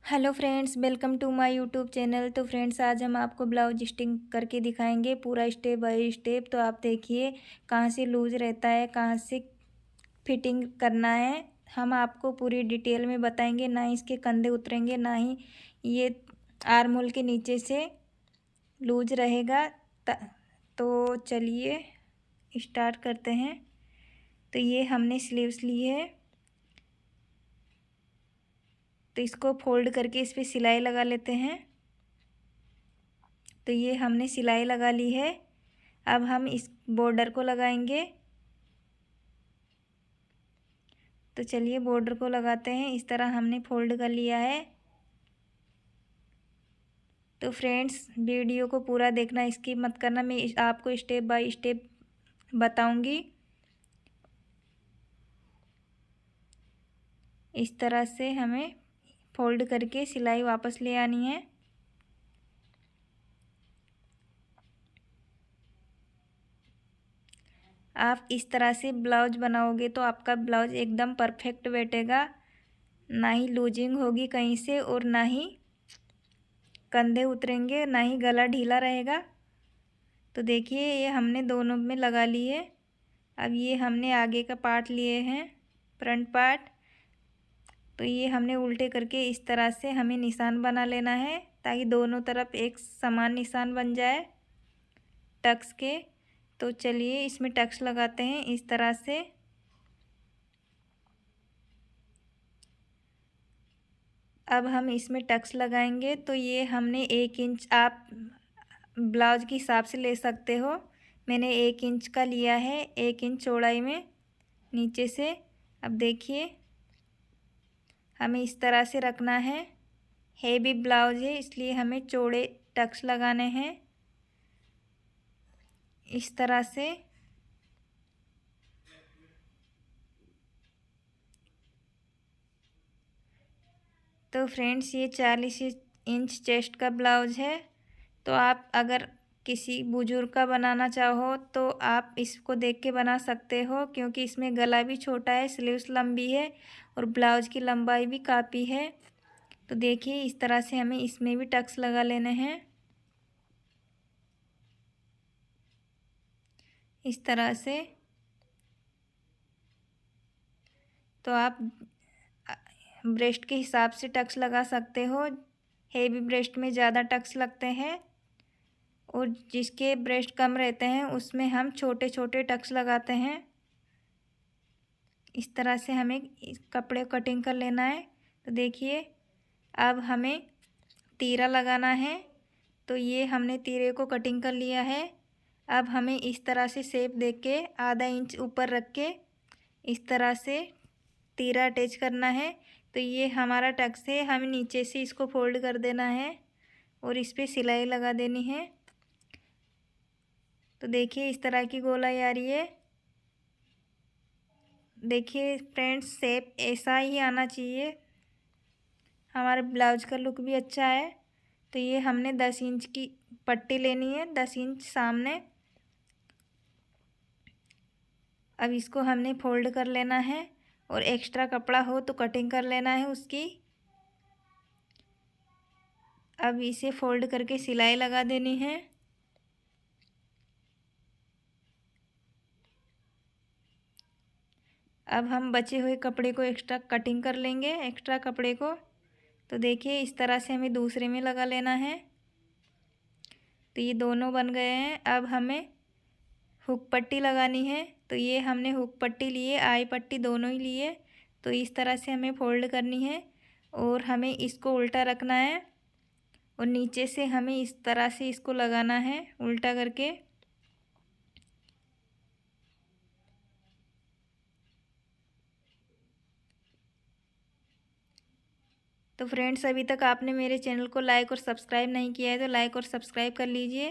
Hello friends, welcome to my YouTube channel. तो friends, आज हम आपको ब्लाउज स्टिचिंग करके दिखाएंगे पूरा स्टेप बाय स्टेप। तो आप देखिए कहाँ से लूज रहता है, कहाँ से फिटिंग करना है, हम आपको पूरी डिटेल में बताएंगे। ना ही इसके कंधे उतरेंगे, ना ही ये आर्म होल के नीचे से लूज रहेगा। तो चलिए स्टार्ट करते हैं। तो ये हमने स्लीव्स ली है, तो इसको फोल्ड करके इस पर सिलाई लगा लेते हैं। तो ये हमने सिलाई लगा ली है। अब हम इस बॉर्डर को लगाएंगे। तो चलिए बॉर्डर को लगाते हैं। इस तरह हमने फोल्ड कर लिया है। तो फ्रेंड्स, वीडियो को पूरा देखना, स्किप मत करना। मैं आपको स्टेप बाय स्टेप बताऊंगी। इस तरह से हमें फोल्ड करके सिलाई वापस ले आनी है। आप इस तरह से ब्लाउज बनाओगे तो आपका ब्लाउज एकदम परफेक्ट बैठेगा। ना ही लूजिंग होगी कहीं से, और ना ही कंधे उतरेंगे, ना ही गला ढीला रहेगा। तो देखिए ये हमने दोनों में लगा ली है। अब ये हमने आगे का पार्ट लिए हैं, फ्रंट पार्ट। तो ये हमने उल्टे करके इस तरह से हमें निशान बना लेना है, ताकि दोनों तरफ एक समान निशान बन जाए टक्स के। तो चलिए इसमें टक्स लगाते हैं इस तरह से। अब हम इसमें टक्स लगाएंगे। तो ये हमने 1 इंच, आप ब्लाउज के हिसाब से ले सकते हो। मैंने 1 इंच का लिया है, 1 इंच चौड़ाई में नीचे से। अब देखिए हमें इस तरह से रखना है। हेवी ब्लाउज है इसलिए हमें चौड़े टक्स लगाने हैं इस तरह से। तो फ्रेंड्स, ये 40 इंच चेस्ट का ब्लाउज है। तो आप अगर किसी बुजुर्ग का बनाना चाहो तो आप इसको देख के बना सकते हो, क्योंकि इसमें गला भी छोटा है, स्लीव्स लंबी है और ब्लाउज की लंबाई भी काफ़ी है। तो देखिए इस तरह से हमें इसमें भी टक्स लगा लेने हैं इस तरह से। तो आप ब्रेस्ट के हिसाब से टक्स लगा सकते हो। हेवी ब्रेस्ट में ज़्यादा टक्स लगते हैं, और जिसके ब्रेस्ट कम रहते हैं उसमें हम छोटे छोटे टक्स लगाते हैं। इस तरह से हमें इस कपड़े को कटिंग कर लेना है। तो देखिए अब हमें तीरा लगाना है। तो ये हमने तीरे को कटिंग कर लिया है। अब हमें इस तरह से शेप दे के आधा इंच ऊपर रख के इस तरह से तीरा अटैच करना है। तो ये हमारा टक्स है, हमें नीचे से इसको फोल्ड कर देना है और इस पर सिलाई लगा देनी है। तो देखिए इस तरह की गोलाई आ रही है। देखिए फ्रेंड्स, शेप ऐसा ही आना चाहिए, हमारे ब्लाउज का लुक भी अच्छा है। तो ये हमने 10 इंच की पट्टी लेनी है, 10 इंच सामने। अब इसको हमने फोल्ड कर लेना है, और एक्स्ट्रा कपड़ा हो तो कटिंग कर लेना है उसकी। अब इसे फोल्ड करके सिलाई लगा देनी है। अब हम बचे हुए कपड़े को एक्स्ट्रा कटिंग कर लेंगे, एक्स्ट्रा कपड़े को। तो देखिए इस तरह से हमें दूसरे में लगा लेना है। तो ये दोनों बन गए हैं। अब हमें हुक पट्टी लगानी है। तो ये हमने हुक पट्टी लिए, आई पट्टी दोनों ही लिए। तो इस तरह से हमें फोल्ड करनी है, और हमें इसको उल्टा रखना है, और नीचे से हमें इस तरह से इसको लगाना है उल्टा करके। तो फ्रेंड्स, अभी तक आपने मेरे चैनल को लाइक और सब्सक्राइब नहीं किया है तो लाइक और सब्सक्राइब कर लीजिए।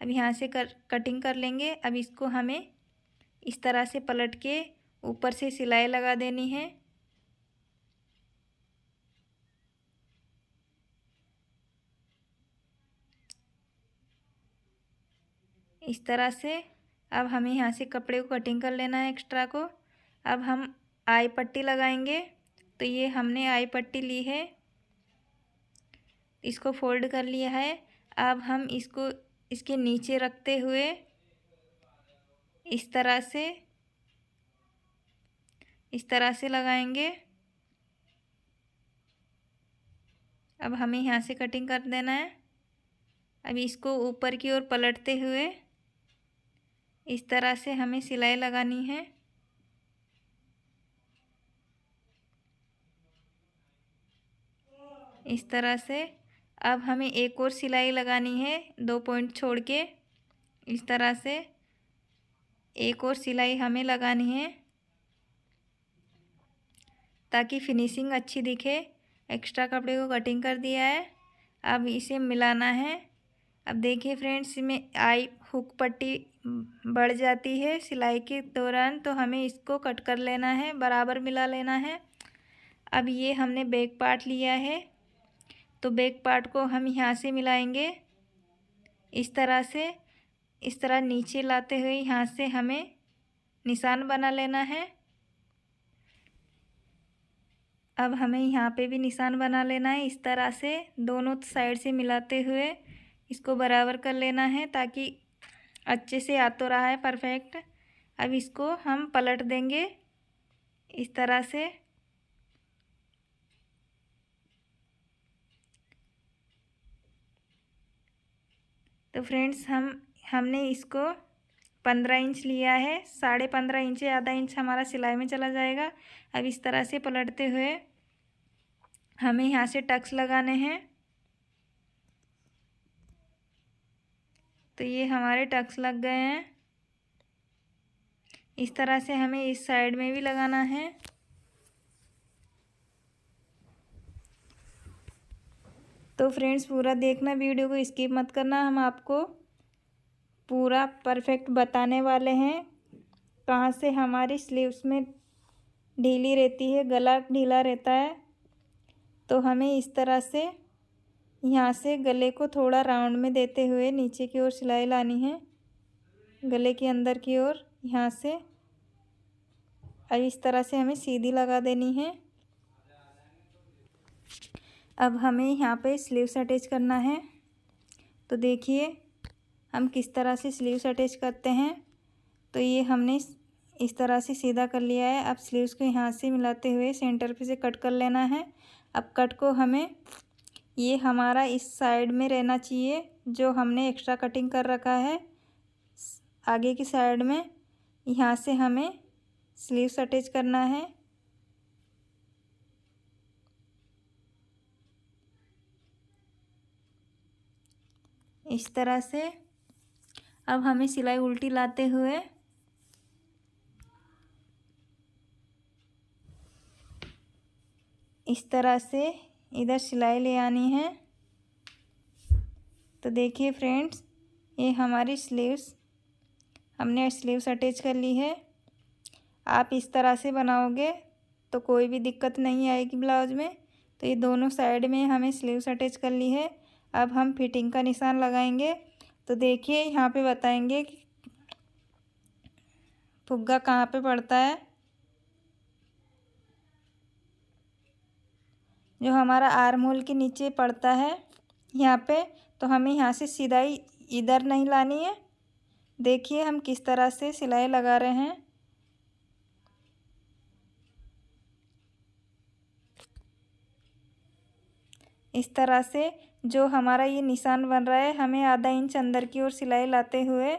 अब यहाँ से कटिंग कर लेंगे। अब इसको हमें इस तरह से पलट के ऊपर से सिलाई लगा देनी है इस तरह से। अब हमें यहाँ से कपड़े को कटिंग कर लेना है एक्स्ट्रा को। अब हम आई पट्टी लगाएंगे। तो ये हमने आई पट्टी ली है। इसको फोल्ड कर लिया है। अब हम इसको इसके नीचे रखते हुए इस तरह से लगाएंगे। अब हमें यहाँ से कटिंग कर देना है। अब इसको ऊपर की ओर पलटते हुए इस तरह से हमें सिलाई लगानी है। इस तरह से अब हमें एक और सिलाई लगानी है 2 पॉइंट छोड़ के। इस तरह से एक और सिलाई हमें लगानी है ताकि फिनिशिंग अच्छी दिखे। एक्स्ट्रा कपड़े को कटिंग कर दिया है, अब इसे मिलाना है। अब देखिए फ्रेंड्स, इसमें आई हुक पट्टी बढ़ जाती है सिलाई के दौरान, तो हमें इसको कट कर लेना है, बराबर मिला लेना है। अब ये हमने बैक पार्ट लिया है, तो बैक पार्ट को हम यहाँ से मिलाएंगे इस तरह से। इस तरह नीचे लाते हुए यहाँ से हमें निशान बना लेना है। अब हमें यहाँ पे भी निशान बना लेना है। इस तरह से दोनों साइड से मिलाते हुए इसको बराबर कर लेना है ताकि अच्छे से आ तो रहा है परफेक्ट। अब इसको हम पलट देंगे इस तरह से। तो फ्रेंड्स हमने इसको 15 इंच लिया है, 15.5 इंच, आधा इंच हमारा सिलाई में चला जाएगा। अब इस तरह से पलटते हुए हमें यहाँ से टक्स लगाने हैं। तो ये हमारे टक्स लग गए हैं। इस तरह से हमें इस साइड में भी लगाना है। तो फ्रेंड्स पूरा देखना, वीडियो को स्किप मत करना। हम आपको पूरा परफेक्ट बताने वाले हैं कहाँ से हमारी स्लीव्स में ढीली रहती है, गला ढीला रहता है। तो हमें इस तरह से यहाँ से गले को थोड़ा राउंड में देते हुए नीचे की ओर सिलाई लानी है, गले के अंदर की ओर यहाँ से। अब इस तरह से हमें सीधी लगा देनी है। अब हमें यहाँ पे स्लीव्स अटैच करना है। तो देखिए हम किस तरह से स्लीव्स अटैच करते हैं। तो ये हमने इस तरह से सीधा कर लिया है। अब स्लीव्स को यहाँ से मिलाते हुए सेंटर पे से कट कर लेना है। अब कट को हमें ये हमारा इस साइड में रहना चाहिए, जो हमने एक्स्ट्रा कटिंग कर रखा है आगे की साइड में। यहाँ से हमें स्लीव्स अटैच करना है। इस तरह से अब हमें सिलाई उल्टी लाते हुए इस तरह से इधर सिलाई ले आनी है। तो देखिए फ्रेंड्स, ये हमारी स्लीव्स, हमने स्लीव्स अटैच कर ली है। आप इस तरह से बनाओगे तो कोई भी दिक्कत नहीं आएगी ब्लाउज में। तो ये दोनों साइड में हमें स्लीव्स अटैच कर ली है। अब हम फिटिंग का निशान लगाएंगे। तो देखिए यहाँ पे बताएंगे कि फुग्गा कहाँ पे पड़ता है। जो हमारा आर्म होल के नीचे पड़ता है यहाँ पे, तो हमें यहाँ से सिलाई इधर नहीं लानी है। देखिए हम किस तरह से सिलाई लगा रहे हैं। इस तरह से जो हमारा ये निशान बन रहा है, हमें आधा इंच अंदर की ओर सिलाई लाते हुए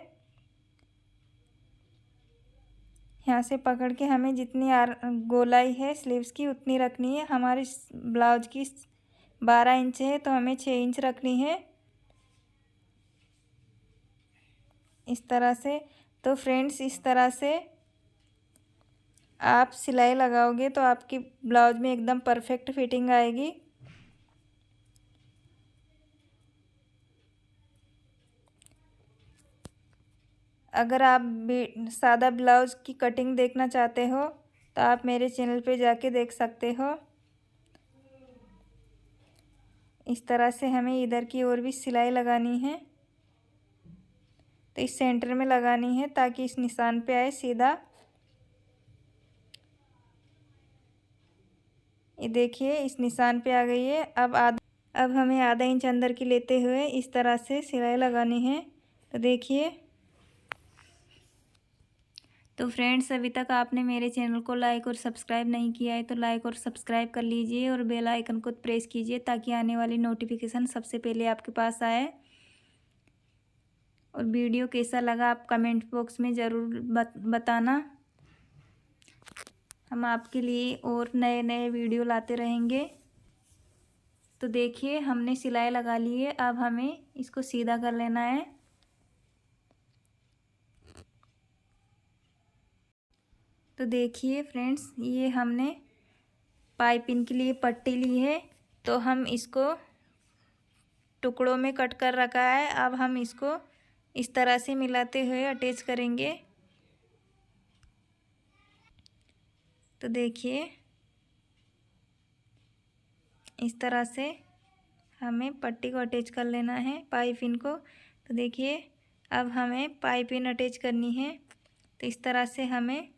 यहाँ से पकड़ के हमें जितनी गोलाई है स्लीव्स की उतनी रखनी है। हमारी ब्लाउज की 12 इंच है, तो हमें 6 इंच रखनी है इस तरह से। तो फ्रेंड्स इस तरह से आप सिलाई लगाओगे तो आपकी ब्लाउज में एकदम परफेक्ट फिटिंग आएगी। अगर आप सादा ब्लाउज की कटिंग देखना चाहते हो तो आप मेरे चैनल पे जाके देख सकते हो। इस तरह से हमें इधर की ओर भी सिलाई लगानी है। तो इस सेंटर में लगानी है ताकि इस निशान पे आए सीधा। ये देखिए इस निशान पे आ गई है। अब अब हमें आधा इंच अंदर की लेते हुए इस तरह से सिलाई लगानी है। तो देखिए, तो फ्रेंड्स अभी तक आपने मेरे चैनल को लाइक और सब्सक्राइब नहीं किया है तो लाइक और सब्सक्राइब कर लीजिए और बेल आइकन को प्रेस कीजिए ताकि आने वाली नोटिफिकेशन सबसे पहले आपके पास आए। और वीडियो कैसा लगा आप कमेंट बॉक्स में ज़रूर बताना। हम आपके लिए और नए नए वीडियो लाते रहेंगे। तो देखिए, हमने सिलाई लगा ली है। अब हमें इसको सीधा कर लेना है। तो देखिए फ्रेंड्स, ये हमने पाइपिंग के लिए पट्टी ली है तो हम इसको टुकड़ों में कट कर रखा है। अब हम इसको इस तरह से मिलाते हुए अटैच करेंगे। तो देखिए, इस तरह से हमें पट्टी को अटैच कर लेना है पाइपिंग को। तो देखिए, अब हमें पाइपिंग अटैच करनी है। तो इस तरह से हमें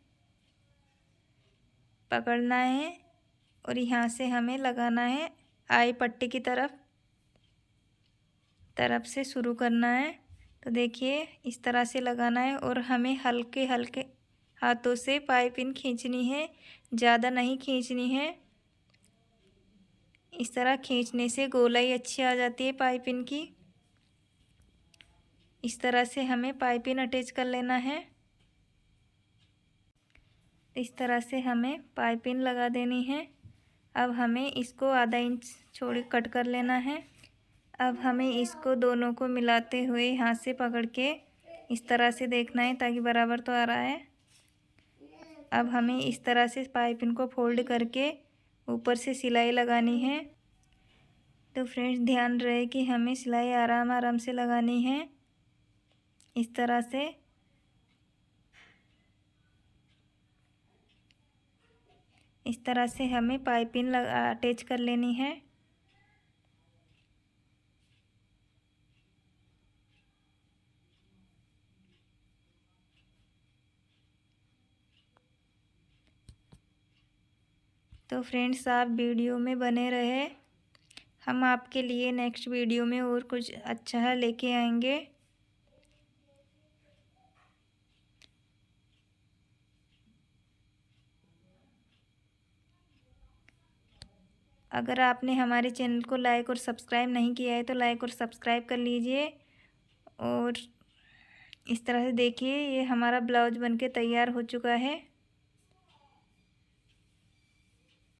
पकड़ना है और यहाँ से हमें लगाना है आई पट्टी की तरफ से शुरू करना है। तो देखिए, इस तरह से लगाना है और हमें हल्के हल्के हाथों से पाइपिंग खींचनी है, ज़्यादा नहीं खींचनी है। इस तरह खींचने से गोलाई अच्छी आ जाती है पाइपिंग की। इस तरह से हमें पाइपिंग अटैच कर लेना है। इस तरह से हमें पाइपिंग लगा देनी है। अब हमें इसको आधा इंच छोड़ कट कर लेना है। अब हमें इसको दोनों को मिलाते हुए हाथ से पकड़ के इस तरह से देखना है ताकि बराबर तो आ रहा है। अब हमें इस तरह से पाइपिंग को फोल्ड करके ऊपर से सिलाई लगानी है। तो फ्रेंड्स, ध्यान रहे कि हमें सिलाई आराम आराम से लगानी है। इस तरह से हमें पाइपिंग अटैच कर लेनी है। तो फ्रेंड्स, आप वीडियो में बने रहे। हम आपके लिए नेक्स्ट वीडियो में और कुछ अच्छा लेके आएंगे। अगर आपने हमारे चैनल को लाइक और सब्सक्राइब नहीं किया है तो लाइक और सब्सक्राइब कर लीजिए। और इस तरह से देखिए, ये हमारा ब्लाउज बनके तैयार हो चुका है।